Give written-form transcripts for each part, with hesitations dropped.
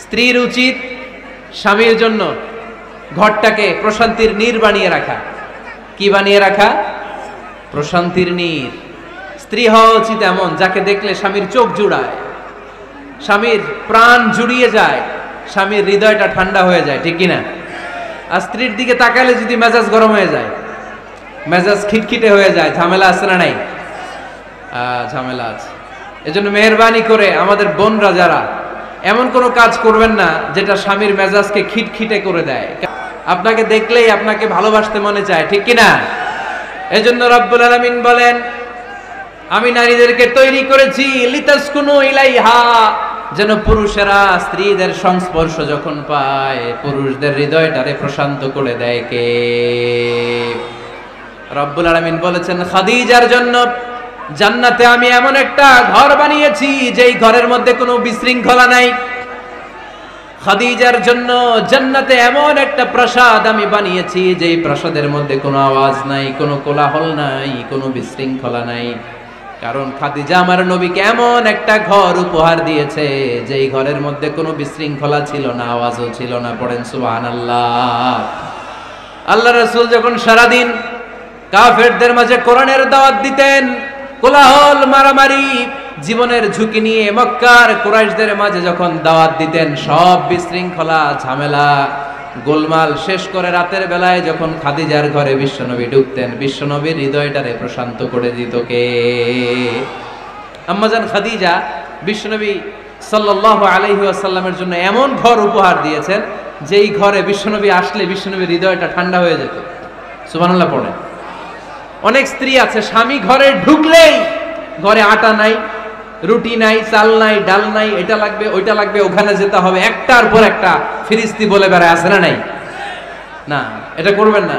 স্ত্রীর উচিত স্বামীর জন্য ঘরটাকে প্রশান্তির নীর বানিয়ে রাখা। কি বানিয়ে রাখা? প্রশান্তির নীর। স্ত্রী হওয়া উচিত এমন যাকে দেখলে স্বামীর চোখ জুড়ায়, স্বামীর প্রাণ জুড়িয়ে যায়, স্বামীর হৃদয়টা ঠান্ডা হয়ে যায়, ঠিক কিনা? আর স্ত্রীর দিকে তাকালে যদি মেজাজ গরম হয়ে যায়, মেজাজ খিটখিটে হয়ে যায়, ঝামেলা আছে না নাই? ঝামেলা আছে। এজন্য মেহেরবানি করে আমাদের বোনরা যারা, এমন কোনো কাজ করবেন না যেটা স্বামীর মেজাজকে খিটখিটে করে দেয়। আপনাকে দেখলেই আপনাকে ভালোবাসতে মনে চায়, ঠিক কিনা? এজন্য রব্বুল আলামিন বলেন, আমি নারীদেরকে তৈরি করেছি লিতাসকুনু ইলাইহা, যেন পুরুষেরা স্ত্রীদের সংস্পর্শ যখন পায় পুরুষদের হৃদয়টারে প্রশান্ত করে দেয়। কে? রব্বুল আলামিন বলেছেন খাদিজার জন্য জান্নাতে আমি এমন একটা ঘর বানিয়েছি যেই ঘরের মধ্যে কোনো বিশৃঙ্খলা নাই। খাদিজার জন্য জান্নাতে এমন একটা প্রাসাদ আমি বানিয়েছি যেই প্রাসাদের মধ্যে কোনো আওয়াজ নাই, কোনো কোলাহল নাই, কোনো বিশৃঙ্খলা নাই। কারণ খাদিজা আমার নবীকে এমন একটা ঘর উপহার দিয়েছে যেই ঘরের মধ্যে কোনো বিশৃঙ্খলা ছিল না, আওয়াজও ছিল না। পড়েন সুবহানাল্লাহ। আল্লাহ রাসূল যখন সারাদিন কাফেরদের মাঝে কোরআনের দাওয়াত দিতেন, কোলাহল, মারামারি, জীবনের ঝুঁকি নিয়ে মক্কার কুরাইশদের মাঝে যখন দাওয়াত দিতেন, সব বিশৃঙ্খলা, ঝামেলা, গোলমাল শেষ করে রাতের বেলায় যখন খাদিজার ঘরে বিশ্বনবী ঢুকতেন, বিশ্বনবীর হৃদয়টারে প্রশান্ত করে দিত কে? আম্মাজান খাদিজা বিশ্বনবী সাল্লাল্লাহু আলাইহি ওয়াসাল্লামের জন্য এমন ঘর উপহার দিয়েছেন যেই ঘরে বিশ্বনবী আসলে বিশ্বনবীর হৃদয়টা ঠান্ডা হয়ে যেত। সুবহানাল্লাহ পড়েন। অনেক স্ত্রী আছে স্বামী ঘরে ঢুকলেই ঘরে আটা নাই, রুটি নাই, চাল নাই, ডাল নাই, এটা লাগবে, ওইটা লাগবে, ওখানে যেতে হবে, একটার পর একটা ফিরিস্তি বলে বেড়ায়, আছে না নাই? না, এটা করবেন না।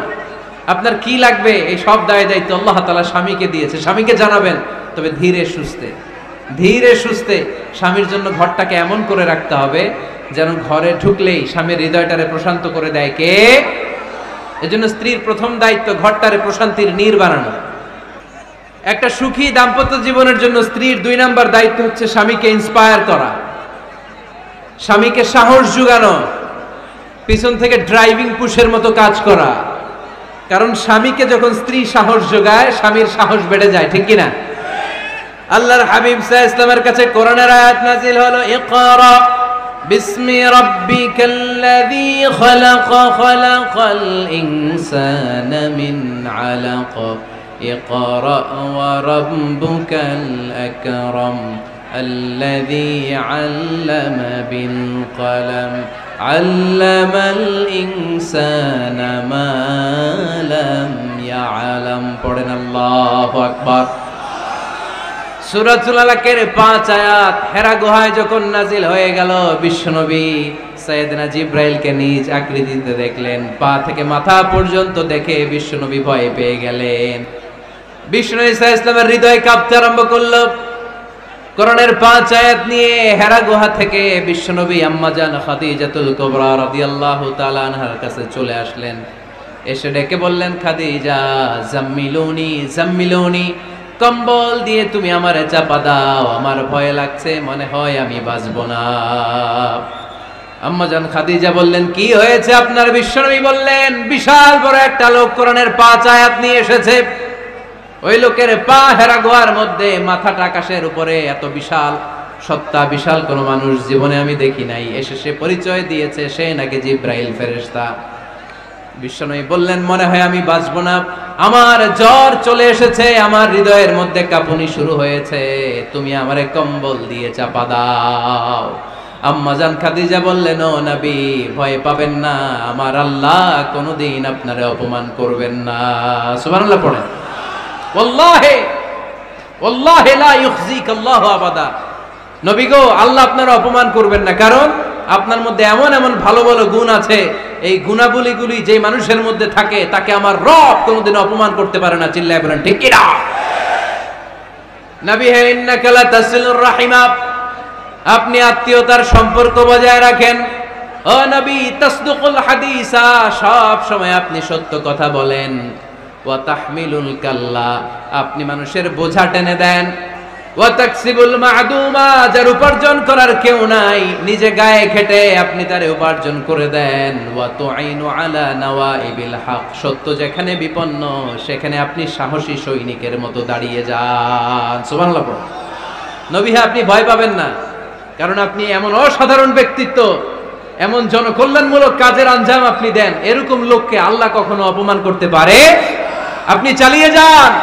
আপনার কি লাগবে এই সব দায়িত্ব আল্লাহ তাআলা স্বামীকে দিয়েছে, স্বামীকে জানাবেন। তবে ধীরে সুস্থে, ধীরে সুস্থে স্বামীর জন্য ঘরটাকে এমন করে রাখতে হবে যেন ঘরে ঢুকলেই স্বামীর হৃদয়টারে প্রশান্ত করে দেয় কে? এজন্য স্ত্রীর প্রথম দায়িত্ব ঘরটারে প্রশান্তির নীর বানানো। একটা সুখী দাম্পত্য জীবনের জন্য স্ত্রীর 2 নাম্বার দায়িত্ব হচ্ছে স্বামীকে ইন্সপায়ার করা, স্বামীকে সাহস জোগানো, পিছন থেকে ড্রাইভিং পুশের মতো কাজ করা। কারণ স্বামীকে যখন স্ত্রী সাহস যোগায়, স্বামীর সাহস বেড়ে যায়, ঠিক কিনা? আল্লাহর হাবিব সাল্লাল্লাহু আলাইহি ওয়াসাল্লামের কাছে কোরআনের আয়াত নাযিল হলো, ইকরা বিসমি রাব্বিকাল্লাযী খালাক, খালাকাল ইনসানা মিন আলাক, ইকরা ওয়া রাব্বুকাল আকরাম, আল্লাযী আল্লামা বিল কলম, আল্লামাল ইনসানা মা লাম ইয়ালাম। পড়েন আল্লাহু আকবার। সূরাতুল আলাকের 5 আয়াত হেরা গুহায় যখন নাজিল হয়ে গেল, বিশ্বনবী সাইয়েদনা জিবরাইলকে নিজ আকৃতিতে দেখলেন, পা থেকে মাথা পর্যন্ত দেখে বিশ্বনবী ভয় পেয়ে গেলেন। বিশ্বনবী সাল্লাল্লাহু আলাইহি ওয়াসাল্লামের হৃদয় কাঁপতে আরম্ভ করলো। কোরআনের 5 আয়াত নিয়ে হেরা গুহা থেকে বিশ্বনবী আম্মাজান খাদিজাতুল কুবরা রাদিয়াল্লাহু তাআলা আনহার কাছে চলে আসলেন। এসে ডেকে বললেন, খাদিজা জাম্মিলুনি জাম্মিলুনি, কম্বল দিয়ে তুমি আমারে চাপা দাও, আমার ভয় লাগছে, মনে হয় আমি বাঁচবো না। আম্মাজান খাদিজা বললেন, কি হয়েছে আপনার? বিশ্বনবী বললেন, বিশাল বড় একটা লোক কোরআনের 5 আয়াত নিয়ে এসেছে। ওই লোকের পা হেরা গুহার মধ্যে, মাথাটা আকাশের উপরে, এত বিশাল সত্তা, বিশাল কোন মানুষ জীবনে আমি দেখি নাই। এসে সে পরিচয় দিয়েছে সে নাকি জিবরাইল ফেরেশতা। বিশ্বনবী বললেন, মনে হয় আমি বাঁচবো না, আমার জ্বর চলে এসেছে, আমার হৃদয়ের মধ্যে কাঁপুনি শুরু হয়েছে, তুমি আমারে কম্বল দিয়ে চাপা দাও। আম্মাজান খাদিজা বললেন, ও নবী ভয় পাবেন না, আমার আল্লাহ কোনোদিন আপনারে অপমান করবেন না। সুবহানাল্লাহ পড়েন। ওয়াল্লাহি ওয়াল্লাহি লা ইউখজিকাল্লাহু আবাদা। নবী গো, আল্লাহ আপনার অপমান করবেন না, কারণ আপনার মধ্যে এমন এমন ভালো ভালো গুণ আছে, এই গুণাবলীগুলি যে মানুষের মধ্যে থাকে তাকে আমার রব কোনোদিন অপমান করতে পারে না। চিল্লায় বলেন ঠিক কি না? নবী হে, ইন্নাকা লা তাসিলুর রাহিমা, আপনি আত্মীয়তার সম্পর্ক বজায় রাখেন। ও নবী, তাসদুকুল হাদিসা, সব সময় আপনি সত্য কথা বলেন। ওয়া তাহমিলুল কাল্লা, আপনি মানুষের বোঝা টেনে দেন। ওয়া তাকসিবুল মা'দুমা, যার উপার্জন করার কেউ নাই, নিজে গায়ে খেটে আপনি তারে উপার্জন করে দেন। ওয়া তু'ইনু আলা নাওয়াইবিল হক, সত্য যেখানে বিপন্ন সেখানে আপনি সাহসী সৈনিকের মতো দাঁড়িয়ে যান। সুবহানাল্লাহ। নবী, আপনি ভয় পাবেন না, কারণ আপনি এমন অসাধারণ ব্যক্তিত্ব, এমন জনকল্যাণমূলক কাজের আঞ্জাম আপনি দেন, এরকম লোককে আল্লাহ কখনো অপমান করতে পারে? আপনি চালিয়ে যান,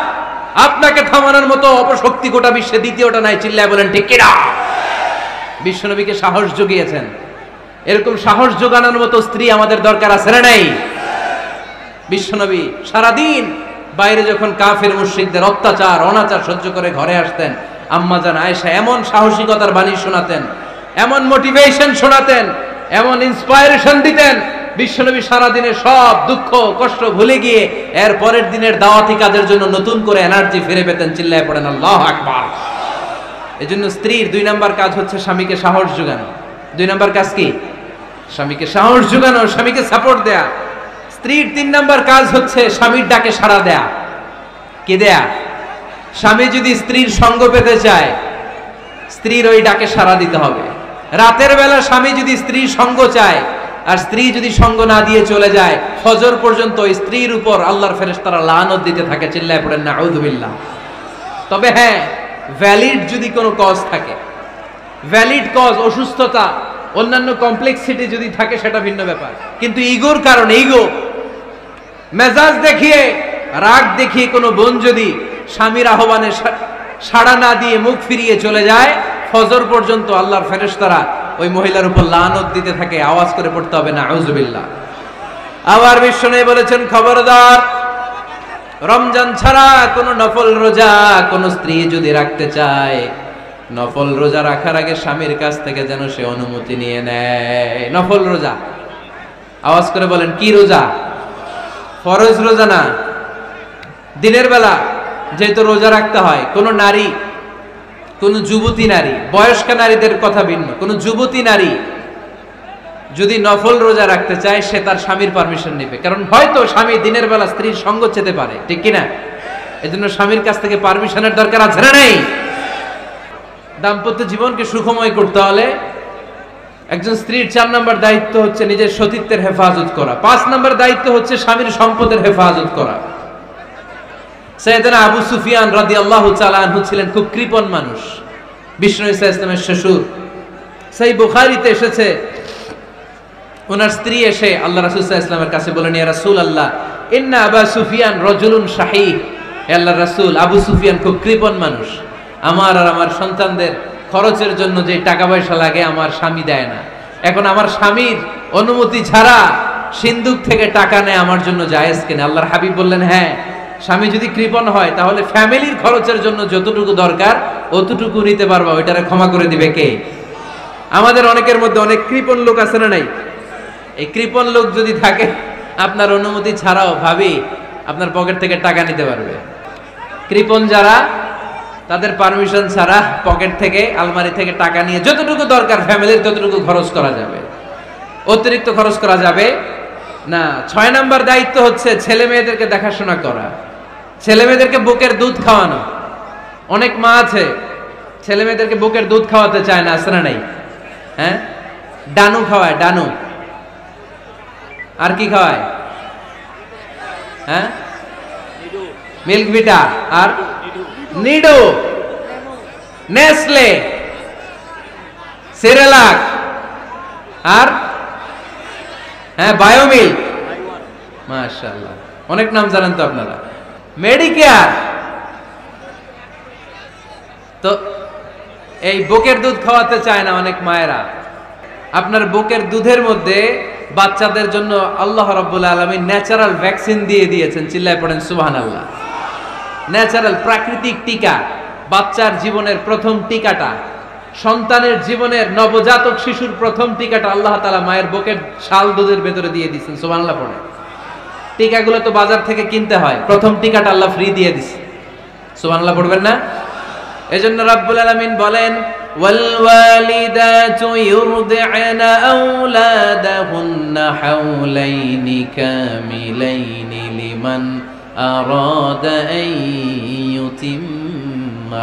আপনাকে থামানোর মতো অপশক্তি গোটা বিশ্বে দ্বিতীয়টা নাই। চিল্লায় বলেন ঠিক কিনা? বিশ্বনবীকে সাহস জুগিয়েছেন, এরকম সাহস জোগানোর মতো স্ত্রী আমাদের দরকার আছে না নাই? বিশ্বনবী সারাদিন বাইরে যখন কাফের মুশরিকদের অত্যাচার অনাচার সহ্য করে ঘরে আসতেন, আম্মা জান আয়েশা এমন সাহসিকতার বাণী শোনাতেন, এমন মোটিভেশন শোনাতেন, এমন ইন্সপায়ারেশন দিতেন, বিশ্বনবী সারাদিনের সব দুঃখ কষ্ট ভুলে গিয়ে এর পরের দিনের দাওয়াতি কাজের জন্য নতুন করে এনার্জি ফিরে পেতেন। চিল্লায় পড়েন আল্লাহু আকবার। এজন্য স্ত্রীর 2 নাম্বার কাজ হচ্ছে স্বামীকে সাহস জোগানো। 2 নাম্বার কাজ কি? স্বামীকে সাহস জোগানো, স্বামীকে সাপোর্ট দেয়া। স্ত্রীর 3 নাম্বার কাজ হচ্ছে স্বামীর ডাকে সাড়া দেয়া। কি দেয়া? স্বামী যদি স্ত্রীর সঙ্গ পেতে চায়, স্ত্রীর ওই ডাকে সাড়া দিতে হবে। রাতের বেলা স্বামী যদি স্ত্রীর সঙ্গ চায়, আর স্ত্রী যদি সঙ্গ না দিয়ে চলে যায়, ফজর পর্যন্ত ওই স্ত্রীর উপর আল্লাহর ফেরেশতারা লানত দিতে থাকে। চিল্লায় পড়েন নাউযু বিল্লাহ। তবে হ্যাঁ, ভ্যালিড যদি কোনো কজ থাকে, ভ্যালিড কজ, অসুস্থতা, অন্যান্য কমপ্লেক্সিটি যদি থাকে সেটা ভিন্ন ব্যাপার। কিন্তু ইগোর কারণে, ইগো, মেজাজ দেখিয়ে, রাগ দেখিয়ে কোনো বোন যদি স্বামীর আহ্বানে সাড়া না দিয়ে মুখ ফিরিয়ে চলে যায়, ফজর পর্যন্ত আল্লাহর ফেরেশতারা ওই মহিলার উপর লানত দিতে থাকে। আওয়াজ করে পড়তে হবে নাউযু বিল্লাহ। আবার বিশ্বনবী বলেছেন, খবরদার, রমজান ছাড়া কোনো নফল রোজা কোনো স্ত্রী যদি রাখতে চায়, নফল রোজা রাখার আগে স্বামীর কাছ থেকে যেন সে অনুমতি নিয়ে নেয়। নফল রোজা, আওয়াজ করে বলেন কি রোজা? ফরজ রোজা না। দিনের বেলা যেহেতু রোজা রাখতে হয়, কোন নারী, কোন যুবতী নারী, বয়স্ক নারীদের কথা ভিন্ন, কোন যুবতী নারী যদি নফল রোজা রাখতে চায়, সে তার স্বামীর পারমিশন নেবে। কারণ হয়তো স্বামী দিনের বেলা স্ত্রীর সঙ্গ চেতে পারে, ঠিক কিনা? এজন্য স্বামীর কাছ থেকে পারমিশনের দরকার আছে না নাই? দাম্পত্য জীবনকে সুখময় করতে হলে একজন স্ত্রীর 4 নম্বর দায়িত্ব হচ্ছে নিজের সতীত্বের হেফাজত করা। 5 নম্বর দায়িত্ব হচ্ছে স্বামীর সম্পদের হেফাজত করা। সাইয়েদনা আবু সুফিয়ান রাদিয়াল্লাহু তাআলা আনহু ছিলেন খুব কৃপণ মানুষ, বিষ্ণু ঈসা ইসলামের শ্বশুর। সেই বুখারীতে এসেছে, ওনার স্ত্রী এসে আল্লাহ রাসূল সাল্লাল্লাহু আলাইহি ওয়াসাল্লামের কাছে বলেন, ইয়া রাসূলুল্লাহ, ইন্না আবু সুফিয়ান রাজুলুন শাহী। হে আল্লাহর রাসূল, আবু সুফিয়ান খুব কৃপণ মানুষ, আমার আর আমার সন্তানদের খরচের জন্য যে টাকা পয়সা লাগে আমার স্বামী দেয় না। এখন আমার স্বামীর অনুমতি ছাড়া সিন্দুক থেকে টাকা নেয় আমার জন্য জায়েজ কিনা? আল্লাহর হাবিব বললেন, হ্যাঁ, স্বামী যদি কৃপণ হয় তাহলে ফ্যামিলির খরচের জন্য যতটুকু দরকার অতটুকু নিতে পারবা, ওইটারে ক্ষমা করে দিবে কে? আমাদের অনেকের মধ্যে অনেক কৃপণ লোক আছে না নাই? এই কৃপণ লোক যদি থাকে, আপনার অনুমতি ছাড়াও ভাবি আপনার পকেট থেকে টাকা নিতে পারবে। কৃপণ যারা, তাদের পারমিশন ছাড়া পকেট থেকে, আলমারি থেকে টাকা নিয়ে যতটুকু দরকার ফ্যামিলির ততটুকু খরচ করা যাবে, অতিরিক্ত খরচ করা যাবে না। 6 নম্বর দায়িত্ব হচ্ছে ছেলে মেয়েদেরকে দেখাশোনা করা, ছেলে মেয়েদেরকে বুকের দুধ খাওয়ানো। অনেক মা আছে ছেলে মেয়েদেরকে বুকের দুধ খাওয়াতে চায় না, আছে না নাই? হ্যাঁ, ডানু খাওয়ায়, ডানু। আর কি খাওয়ায়? হ্যাঁ, মিল্ক ভিটা, আর নিডো, নেসলে, সেরেলাক, আর হ্যাঁ বায়োমিল। মাশাআল্লাহ, অনেক নাম জানেন তো আপনারা। মেডিকেয়ার। তো এই বুকের দুধ খাওয়াতে চায় না অনেক মায়েরা। আপনার বুকের দুধের মধ্যে বাচ্চাদের জন্য আল্লাহ রাব্বুল আলামিন ন্যাচারাল ভ্যাকসিন দিয়ে দিয়েছেন। চিল্লায় পড়েন সুবহানাল্লাহ। ন্যাচারাল, প্রাকৃতিক টিকা, বাচ্চার জীবনের প্রথম টিকাটা, সন্তানের জীবনের নবজাতক শিশুর প্রথম টিকাটা আল্লাহ তাআলা মায়ের বুকের শাল দুধের ভেতরে দিয়ে দিয়েছেন। সুবহানাল্লাহ পড়ে। টিকাগুলো তো বাজার থেকে কিনতে হয়, প্রথম টিকাটা আল্লাহ ফ্রি দিয়ে দিয়েছে। সুবহানাল্লাহ পড়বেন না? এজন্য রাব্বুল আলামিন বলেন, ওয়াল ওয়ালিদাতু ইউরদি'না আওলাদাহুন্না হাওলাইনি কামিলাইনি লিমান আরাদা আন ইউতিম্মা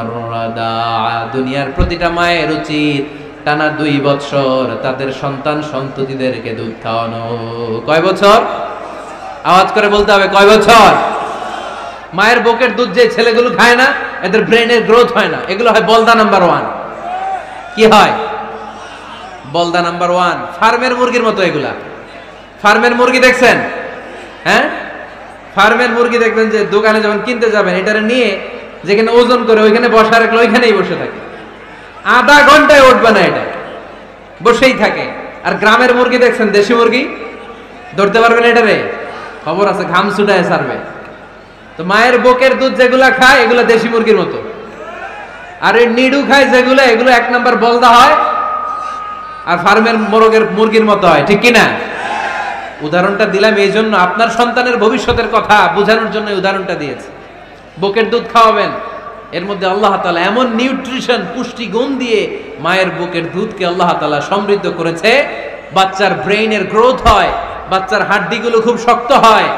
দুনিয়ার প্রতিটা মায়ের উচিত টানা 2 বছর তাদের সন্তান সন্ততিদেরকে দুধ খাওয়ানো। কয় বছর? আওয়াজ করে বলতে হবে, কয় বছর? মায়ের বুকের দুধ যে ছেলেগুলো খায় না, এদের ব্রেনের গ্রোথ হয় না। এগুলো হয় বলদা নাম্বার 1। কি হয়? বলদা নাম্বার 1। ফার্মের মুরগির মতো এগুলা। ফার্মের মুরগি দেখছেন? হ্যাঁ, ফার্মের মুরগি দেখবেন যে দোকানে যখন কিনতে যাবেন, এটারে নিয়ে যেখানে ওজন করে ওইখানে বসা রাখলে ওইখানেই বসে থাকে, আধা ঘন্টায় উঠবে না, এটা বসেই থাকে। আর গ্রামের মুরগি দেখছেন, দেশি মুরগি, ধরতে পারবেন এটারে? খবর আছে, ঘাম ছুটায় ছাড়বে। তো মায়ের বুকের দুধ যেগুলা খায় এগুলো দেশি মুরগির মতো, আর এই নিডু খায় যেগুলো, এগুলো 1 নাম্বার বলদা হয়, আর ফার্মের মুরগির মতো হয়। ঠিক কিনা? উদাহরণটা দিলাম এই জন্য, আপনার সন্তানের ভবিষ্যতের কথা বোঝানোর জন্য উদাহরণটা দিয়েছি। বুকের দুধ খাওয়াবেন, এর মধ্যে আল্লাহ তাআলা এমন নিউট্রিশন, পুষ্টি গুণ দিয়ে মায়ের বুকের দুধকে আল্লাহ তাআলা সমৃদ্ধ করেছে, বাচ্চার ব্রেইনের গ্রোথ হয়, বাচ্চার হাড্ডিগুলো খুব শক্ত হয়,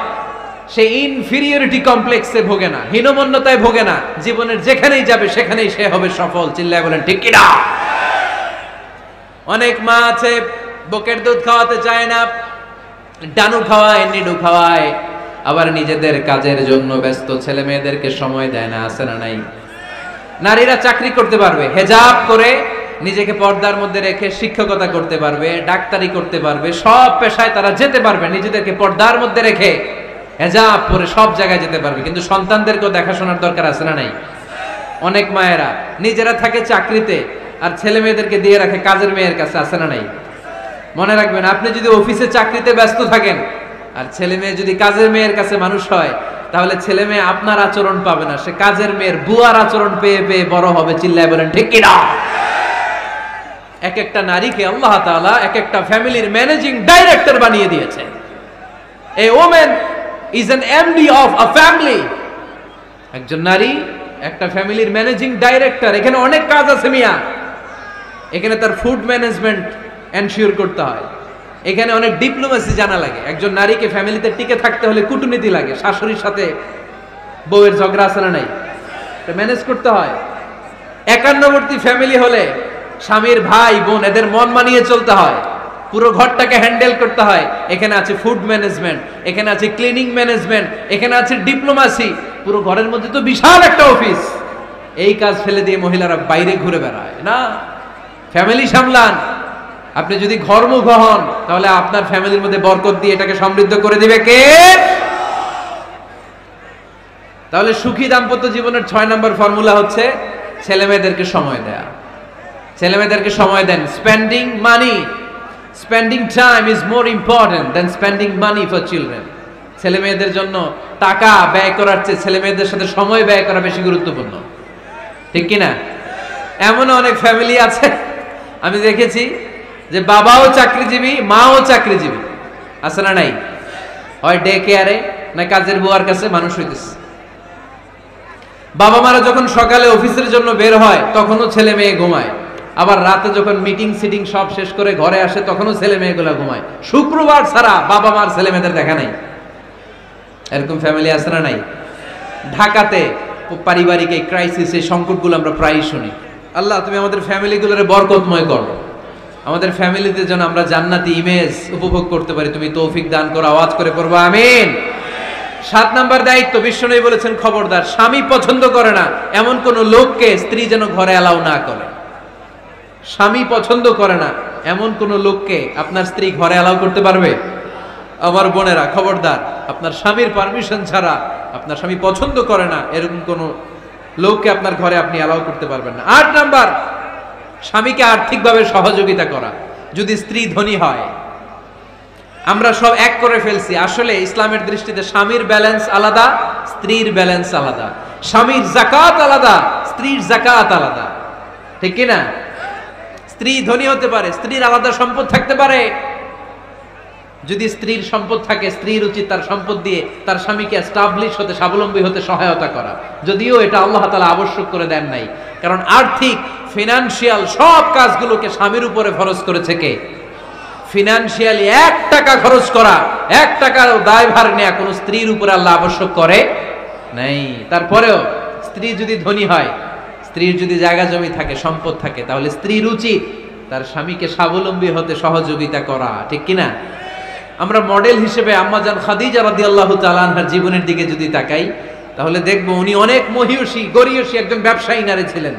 সে ইনফিরিয়রিটি কমপ্লেক্সে ভোগে না, হীনমন্যতায় ভোগে না, জীবনের যেখানেই যাবে সেখানেই সে হবে সফল। চিল্লায় বলেন ঠিক কিনা? অনেক মা আছে বুকের দুধ খাওয়াতে চায় না, ডানু খাওয়ায়, নিডু খাওয়ায়, আবার নিজেদের কাজের জন্য ব্যস্ত, ছেলে মেয়েদেরকে সময় দেয় না। আছে না নাই? নারীরা চাকরি করতে পারবে, হেজাব করে নিজেকে পর্দার মধ্যে রেখে শিক্ষকতা করতে পারবে, ডাক্তারি করতে পারবে, সব পেশায় তারা যেতে পারবে, নিজেদেরকে পর্দার মধ্যে রেখে হেজাব পরে সব জায়গায় যেতে পারবে। কিন্তু সন্তানদেরকেও দেখাশোনার দরকার আছে না নাই? অনেক মায়েরা নিজেরা থাকে চাকরিতে আর ছেলে মেয়েদেরকে দিয়ে রাখে কাজের মেয়ের কাছে। আছে না নাই? মনে রাখবেন, আপনি যদি অফিসে চাকরিতে ব্যস্ত থাকেন আর ছেলে মেয়ে যদি কাজের মেয়ের কাছে মানুষ হয়, তাহলে ছেলে মেয়ে আপনার আচরণ পাবে না, সে কাজের মেয়ের বুয়ার আচরণ পেয়ে পেয়ে বড় হবে। চিল্লায় বলেন ঠিক কিনা? এক একটা নারীকে আল্লাহ তাআলা এক একটা ফ্যামিলির ম্যানেজিং ডাইরেক্টর বানিয়ে দিয়েছে। A woman is an MD of a family. একজন নারী একটা ফ্যামিলির ম্যানেজিং ডাইরেক্টর। এখানে অনেক কাজ আছে মিয়া। এখানে তার ফুড ম্যানেজমেন্ট এনশিওর করতে হয়, এখানে অনেক ডিপ্লোমেসি জানা লাগে। একজন নারীকে ফ্যামিলিতে টিকে থাকতে হলে কূটনীতি লাগে, শাশুড়ির সাথে বউয়ের ঝগড়া আছে না নাই, এটা ম্যানেজ করতে হয়। একান্নবর্তী ফ্যামিলি হলে স্বামীর ভাই বোন এদের মন মানিয়ে চলতে হয়, পুরো ঘরটাকে হ্যান্ডেল করতে হয়। এখানে আছে ফুড ম্যানেজমেন্ট, এখানে আছে ক্লিনিং ম্যানেজমেন্ট, এখানে আছে ডিপ্লোমাসি। পুরো ঘরের মধ্যে তো বিশাল একটা অফিস। এই কাজ ফেলে দিয়ে মহিলারা বাইরে ঘুরে বেড়ায় না, ফ্যামিলি সামলান। আপনি যদি ঘরমুখ হন তাহলে আপনার ফ্যামিলির মধ্যে বরকত দিয়ে এটাকে সমৃদ্ধ করে দিবে কে? তাহলে সুখী দাম্পত্য জীবনের 6 নম্বর ফর্মুলা হচ্ছে ছেলে মেয়েদেরকে সময় দেয়া। ছেলে মেয়েদেরকে সময় দেন। Spending money, spending time is more important than spending money for children. ছেলে মেয়েদের জন্য টাকা ব্যয় করার চেয়ে ছেলে মেয়েদের সাথে সময় ব্যয় করা বেশি গুরুত্বপূর্ণ। ঠিক কিনা? এমন অনেক ফ্যামিলি আছে আমি দেখেছি যে বাবাও চাকরিজীবী, মাও চাকরিজীবী। আছে না নাই? হয় ডে কেয়ারে না কাজের বুয়ার কাছে মানুষ হইতেছে। বাবা মারা যখন সকালে অফিসের জন্য বের হয় তখনও ছেলে মেয়ে ঘুমায়, আবার রাতে যখন মিটিং সিটিং সব শেষ করে ঘরে আসে তখনও ছেলে মেয়েগুলো ঘুমায়। শুক্রবার ছাড়া বাবা মার ছেলে মেয়েদের দেখা নাই। এরকম ফ্যামিলি আছে না নাই? ঢাকাতে পারিবারিক এই ক্রাইসিস, এই সংকটগুলো আমরা প্রায়ই শুনি। আল্লাহ তুমি আমাদের ফ্যামিলিগুলোরে বরকতময় করো, আমাদের ফ্যামিলিতে যেন আমরা জান্নাতি ইমেজ উপভোগ করতে পারি, তুমি তৌফিক দান করো। আওয়াজ করে পড়বো আমিন। 7 নাম্বার দায়িত্ব, বিশ্বনবী বলেছেন খবরদার, স্বামী পছন্দ করে না এমন কোন লোককে স্ত্রী যেন ঘরে অ্যালাউ না করে। স্বামী পছন্দ করে না এমন কোন লোককে আপনার স্ত্রী ঘরে অ্যালাউ করতে পারবে? আমার বোনেরা খবরদার, আপনার স্বামীর পারমিশন ছাড়া, আপনার স্বামী পছন্দ করে না এরকম কোন লোককে আপনার ঘরে আপনি অ্যালাউ করতে পারবেন না। 8 নাম্বার, স্বামীকে আর্থিকভাবে সহযোগিতা করা। যদি স্ত্রী ধনী হয়, আমরা সব এক করে ফেলছি, আসলে ইসলামের দৃষ্টিতে স্বামীর ব্যালেন্স আলাদা, স্ত্রীর ব্যালেন্স আলাদা। স্বামীর যাকাত আলাদা, স্ত্রীর যাকাত আলাদা। ঠিক কি না? স্ত্রী ধনী হতে পারে, স্ত্রীর আলাদা সম্পদ থাকতে পারে। যদি স্ত্রীর সম্পদ থাকে, স্ত্রীর উচিত তার সম্পদ দিয়ে তার স্বামীকে এস্টাবলিশ হতে, স্বাবলম্বী হতে সহায়তা করা। যদিও এটা আল্লাহ তাআলা আবশ্যক করে দেন নাই, কারণ আর্থিক ফিনান্সিয়াল সব কাজগুলোকে স্বামীর উপরে ফরজ করেছে কে? ফিনান্সিয়ালি 1 টাকা খরচ করা, 1 টাকার দায়ভার নেওয়া কোন স্ত্রীর উপরে আল্লাহ আবশ্যক করে নাই। তারপরেও স্ত্রী যদি ধনী হয়, স্ত্রীর যদি জায়গা জমি থাকে, সম্পদ থাকে, তাহলে স্ত্রীর উচিত তার স্বামীকে স্বাবলম্বী হতে সহযোগিতা করা, ঠিক কিনা? আমরা মডেল হিসেবে আম্মাজান খাদিজা রাদিয়াল্লাহু তাআলা আনহার জীবনের দিকে যদি তাকাই, তাহলে দেখব উনি অনেক মহিয়সী গরিয়সী একজন ব্যবসায়ী নারী ছিলেন।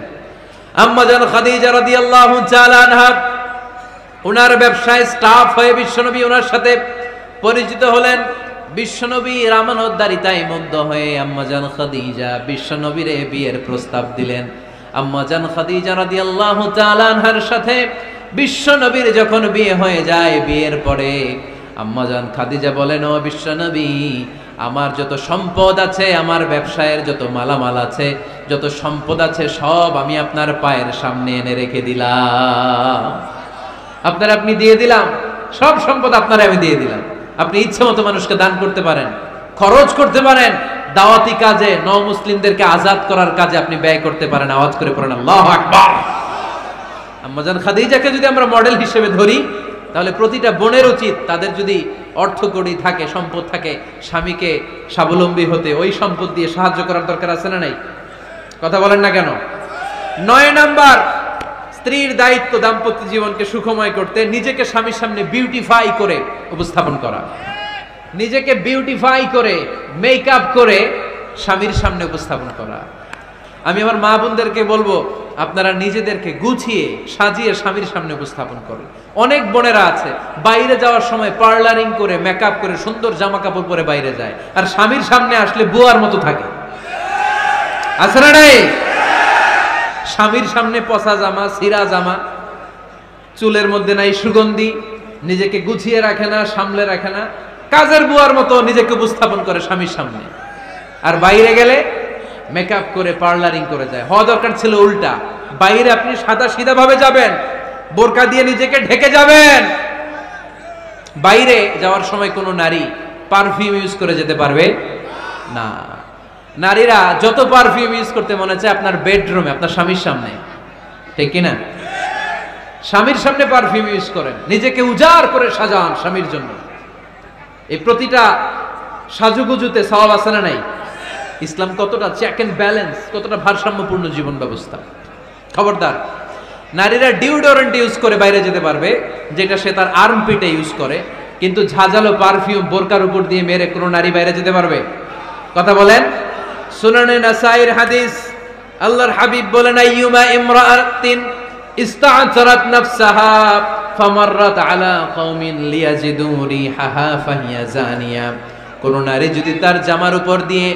আম্মাজান খাদিজা রাদিয়াল্লাহু তাআলা আনহা ওনার ব্যবসায় স্টাফ হয়ে বিশ্বনবী ওনার সাথে পরিচিত হলেন। বিশ্বনবীর আমানতদারিতায় মুগ্ধ হয়ে আম্মাজান খাদিজা বিশ্বনবীর বিয়ের প্রস্তাব দিলেন। আম্মাজান খাদিজা রাদিয়াল্লাহু তাআলা আনহার সাথে বিশ্বনবীর যখন বিয়ে হয়ে যায়, বিয়ের পরে আম্মাজান খাদিজা বলেন, ও বিশ্বনবী, আমার যত সম্পদ আছে, আমার ব্যবসায়ের যত মালামাল আছে, যত সম্পদ আছে, সব আমি আপনার পায়ের সামনে এনে রেখে দিলাম। আপনি দিয়ে দিলাম, সব সম্পদ আপনারে আমি দিয়ে দিলাম। আপনি ইচ্ছে মতো মানুষকে দান করতে পারেন, খরচ করতে পারেন, দাওয়াতি কাজে, মুসলিমদেরকে আজাদ করার কাজে আপনি ব্যয় করতে পারেন। আওয়াজ করে পড়েন আল্লাহু আকবার। আম্মাজান খাদিজাকে যদি আমরা মডেল হিসেবে ধরি, তাহলে প্রতিটা বোনের উচিত তাদের যদি অর্থকড়ি থাকে, সম্পদ থাকে, স্বামীকে স্বাবলম্বী হতে ওই সম্পদ দিয়ে সাহায্য করার দরকার আছে না নাই? কথা বলেন না কেন? 9 নাম্বার, স্ত্রীর দায়িত্ব দাম্পত্য জীবনকে সুখময় করতে নিজেকে স্বামীর সামনে বিউটিফাই করে উপস্থাপন করা। নিজেকে বিউটিফাই করে, মেকআপ করে স্বামীর সামনে উপস্থাপন করা। আমি আমার মা বোনদেরকে বলবো, আপনারা নিজেদেরকে গুছিয়ে সাজিয়ে স্বামীর সামনে উপস্থাপন করুন। অনেক বোনেরা আছে বাইরে যাওয়ার সময় পার্লারিং করে, মেকআপ করে, সুন্দর জামা কাপড় পরে বাইরে যায়, আর স্বামীর সামনে আসলে বুয়ার মতো থাকে। আছে না নাই? স্বামীর সামনে পচা জামা, ছিঁড়া জামা, চুলের মধ্যে নাই সুগন্ধি, নিজেকে গুছিয়ে রাখে না, সামলে রাখে না, কাজের বুয়ার মতো নিজেকে উপস্থাপন করে স্বামীর সামনে। আর বাইরে গেলে মেকআপ করে, পার্লারিং করে যায়। হওয়া দরকার ছিল উল্টা, বাইরে আপনি সাদা সিধা ভাবে যাবেন, বোরকা দিয়ে নিজেকে ঢেকে যাবেন। বাইরে যাওয়ার সময় কোনো নারী পারফিউম ইউজ করে যেতে পারবে না। নারীরা যত পারফিউম ইউজ করতে মনে চায় আপনার বেডরুমে, আপনার স্বামীর সামনে, ঠিক কিনা? স্বামীর সামনে পারফিউম ইউজ করেন, নিজেকে উজাড় করে সাজান স্বামীর জন্য। এই প্রতিটা সাজুগুজুতে সওয়াব আছে না নাই? ইসলাম কতটা চেক এন্ড ব্যালেন্স, কতটা ভারসাম্যপূর্ণ জীবন ব্যবস্থা। খবরদার, নারীরা ডিওডোরেন্ট ইউজ করে বাইরে যেতে পারবে, যেটা সে তার আর্মপিটে ইউজ করে, কিন্তু ঝাঁঝালো পারফিউম বোরকার উপর দিয়ে মেরে কোনো নারী বাইরে যেতে পারবে? কথা বলেন। সুনানে নাসাইর হাদিস, আল্লাহর হাবিব বলেন, আইয়ুমা ইমরাআতিন ইস্তা'তারাত নাফসাহা ফামাররাত আলা কওমিন লিয়াজিদু রিহাহা ফাহিয়া জানিয়া। কোন নারী যদি তার জামার উপর দিয়ে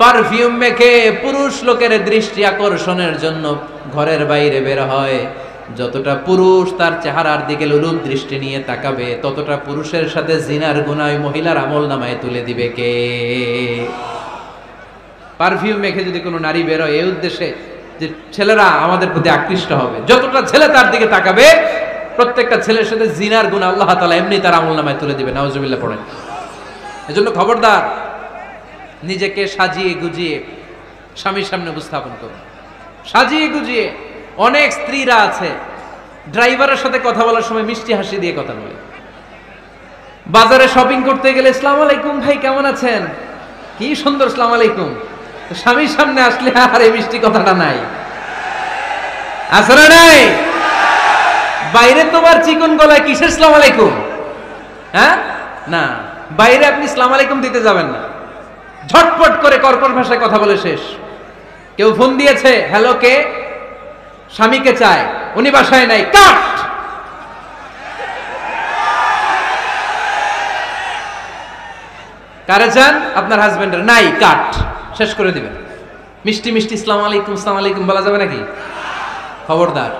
পারফিউম মেখে পুরুষ লোকের দৃষ্টি আকর্ষণের জন্য ঘরের বাইরে বের হয়, যতটা পুরুষ তার চেহারার দিকে লোলুপ দৃষ্টি নিয়ে তাকাবে, ততটা পুরুষের সাথে জিনার গুনাহ মহিলার আমলনামায় তুলে দিবে কে? পারফিউম মেখে যদি কোনো নারী বের হয় এই উদ্দেশ্যে যে ছেলেরা আমাদের প্রতি আকৃষ্ট হবে, যতটা ছেলে তার দিকে তাকাবে, প্রত্যেকটা ছেলের সাথে জিনার গুনাহ আল্লাহ তাআলা এমনি তার আমলনামায় তুলে দিবে। নাউজুবিল্লাহ পড়েন। এজন্য খবরদার, নিজেকে সাজিয়ে গুজিয়ে স্বামীর সামনে উপস্থাপন করুন, সাজিয়ে গুজিয়ে। অনেক স্ত্রীরা আছে ড্রাইভারের সাথে কথা বলার সময় মিষ্টি হাসি দিয়ে কথা বলে। বাজারে শপিং করতে গেলে আসসালামু আলাইকুম ভাই, কেমন আছেন? কি সুন্দর আসসালামু আলাইকুম। স্বামীর সামনে আসলে আর এই মিষ্টি কথাটা নাই, আছে না নাই? বাইরে তোমার চিকন গলায় কিসের আসসালামু আলাইকুম? হ্যাঁ, না, বাইরে আপনি আসসালামু আলাইকুম দিতে যাবেন না, ঝটপট করে কর্কশ ভাষায় কথা বলে শেষ। কেউ ফোন দিয়েছে, হ্যালো, কে? স্বামীকে চায়, উনি বাসায় নাই, কাট। কারে চান? আপনার হাজবেন্ডের, নাই, কাট, শেষ করে দিবেন। মিষ্টি মিষ্টি আসসালামু আলাইকুম, আসসালামু আলাইকুম বলা যাবে নাকি? খবরদার,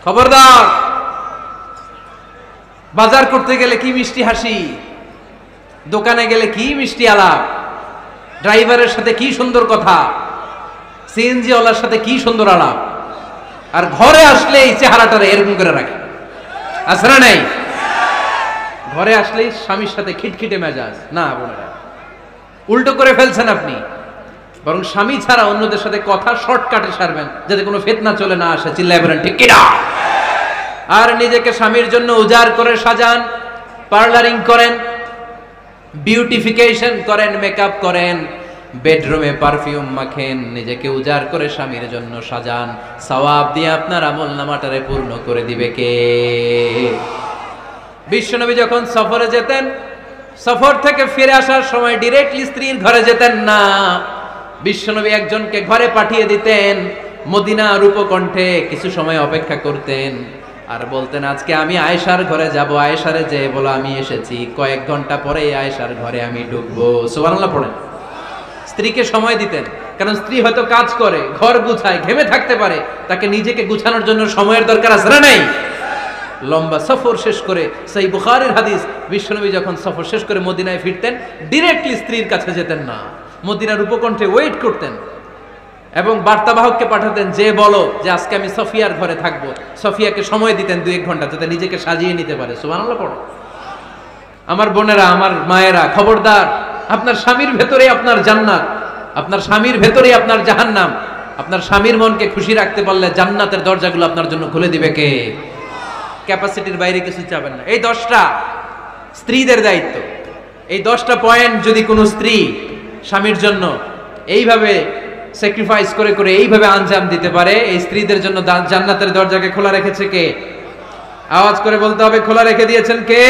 খবরদার। বাজার করতে গেলে কি মিষ্টি হাসি, দোকানে গেলে কি মিষ্টি আলাপ, ড্রাইভারের সাথে কি সুন্দর কথা, সিএনজি ওয়ালার সাথে কি সুন্দর আলাপ, আর ঘরে আসলে এই চেহারাটারে এরকম করে রাখে, আছে না নাই? ঘরে আসলেই স্বামীর সাথে খিটখিটে মেজাজ। না বোনেরা, উল্টো করে ফেলছেন আপনি। বরং স্বামী ছাড়া অন্যদের সাথে কথা শর্টকাটে সারবেন, যাতে কোনো ফিতনা চলে না আসে। চিল্লায় বলেন ঠিক কিনা? আর নিজেকে স্বামীর জন্য উজাড় করে সাজান, পার্লারিং করেন, বিউটিফিকেশন করেন, মেকআপ করেন, বেডরুমে পারফিউম মাখেন, নিজেকে উজাড় করে স্বামীর জন্য সাজান, সওয়াব দিয়ে আপনার আমল নামাটারে পূর্ণ করে দিবে কে? বিশ্বনবী যখন সফরে যেতেন, সফর থেকে ফিরে আসার সময় ডিরেক্টলি স্ত্রীর ঘরে যেতেন না। বিশ্বনবী একজনকে ঘরে পাঠিয়ে দিতেন, মদিনার উপকণ্ঠে কিছু সময় অপেক্ষা করতেন আর বলতেন আজকে আমি আয়েশার ঘরে যাব, আয়েশারে যে বলো আমি এসেছি, কয়েক ঘন্টা পরে আয়েশার ঘরে আমি ঢুকবো। সুবহানাল্লাহ পড়েন। স্ত্রীকে সময় দিতেন, কারণ স্ত্রী হয়তো কাজ করে, ঘর গুছায়, ঘেমে থাকতে পারে, তাকে নিজেকে গুছানোর জন্য সময়ের দরকার আছে না নাই? লম্বা সফর শেষ করে, সেই বুখারীর হাদিস, বিশ্বনবী যখন সফর শেষ করে মদিনায় ফিরতেন ডিরেক্টলি স্ত্রীর কাছে যেতেন না, মদিনার উপকণ্ঠে ওয়েট করতেন এবং বার্তাবাহককে পাঠাতেন যে বলো যে আজকে আমি সফিয়ার ঘরে থাকবো। সফিয়াকে সময় দিতেন 2-1 ঘন্টা, যাতে নিজেকে সাজিয়ে নিতে পারে। সুবহানাল্লাহ পড়ো। আমার বোনেরা, আমার মায়েরা, খবরদার, আপনার স্বামীর ভেতরে আপনার জান্নাত, আপনার স্বামীর ভেতরে আপনার জাহান্নাম। আপনার স্বামীর মনকে খুশি রাখতে পারলে জান্নাতের দরজাগুলো আপনার জন্য খুলে দিবে কে? ক্যাপাসিটির বাইরে কিছু চাবেন না। এই 10টা স্ত্রীদের দায়িত্ব। এই 10টা পয়েন্ট যদি কোনো স্ত্রী স্বামীর জন্য এইভাবে স্যাক্রিফাইস করে করে এইভাবে আঞ্জাম দিতে পারে, এই স্ত্রীদের জন্য জান্নাতের দরজাকে খোলা রেখেছে কে? আওয়াজ করে বলতে হবে, খোলা রেখে দিয়েছেন কে?